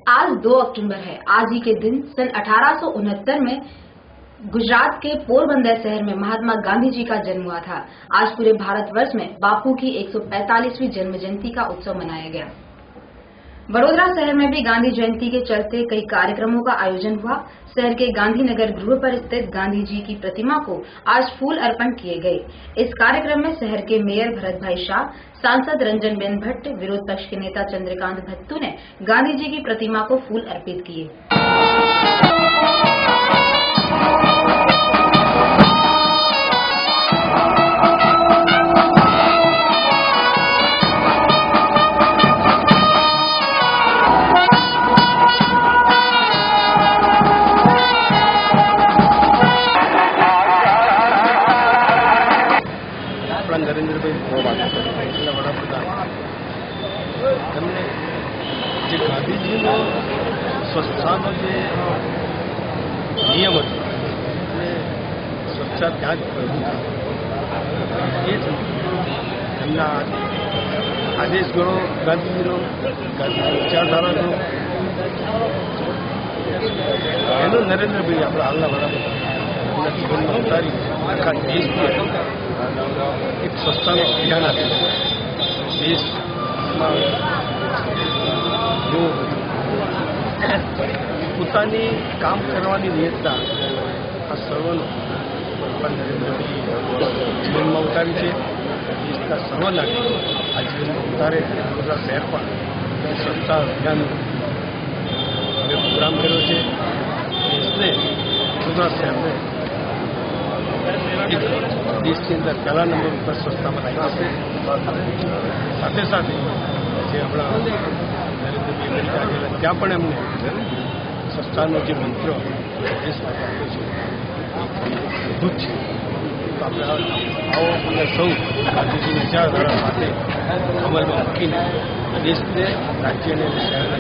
आज 2 अक्टूबर है। आज ही के दिन सन 1869 में गुजरात के पोरबंदर शहर में महात्मा गांधी जी का जन्म हुआ था। आज पूरे भारतवर्ष में बापू की 145वीं जन्म जयंती का उत्सव मनाया गया। वडोदरा शहर में भी गांधी जयंती के चलते कई कार्यक्रमों का आयोजन हुआ। शहर के गांधीनगर गृह पर स्थित गांधी जी की प्रतिमा को आज फूल अर्पण किए गए। इस कार्यक्रम में शहर के मेयर भरत भाई शाह, सांसद रंजन बेन भट्ट, विरोध पक्ष के नेता चंद्रकांत भत्तू ने गांधी जी की प्रतिमा को फूल अर्पित किए। नरेन्द्र भाई वडाप्रधान गांधीजी स्वच्छताનો જે નિયમ હતો સ્વચ્છતા ત્યાં જ કરવું એ જ એમના આદેશ ગણો ગાંધીજીનો વિચારધારાનો એનો નરેન્દ્રભાઈ આપણા હાલના વડાપ્રધાન એમના જીવનમાં ઉતારી આખા દેશની એક સ્વચ્છતાનો અભિયાન આપ્યું। દેશમાં જો પોતાની કામ કરવાની નિયતતા આ સર્વનો નરેન્દ્રભાઈ જીવનમાં ઉતારી છે। દેશના સર્વ નાગરિકો આ જીવનમાં ઉતારે વડોદરા શહેર પણ સ્વચ્છતા અભિયાન પ્રોગ્રામ કર્યો છે। દેશને વડોદરા શહેરને દેશની અંદર પહેલા નંબર ઉપર સ્વચ્છતામાં લાવી છે। સાથે સાથે જે હમણાં નરેન્દ્રભાઈ અમેરિકા ગયેલા ત્યાં પણ એમને સ્વચ્છતાનો જે મંત્ર દેશ માટે આપ્યો છે અદભુત છે। તો આપણે આવો અને સૌ ગાંધીજીની વિચારધારા સાથે અમલમાં મૂકીને દેશને રાજ્યને શહેરને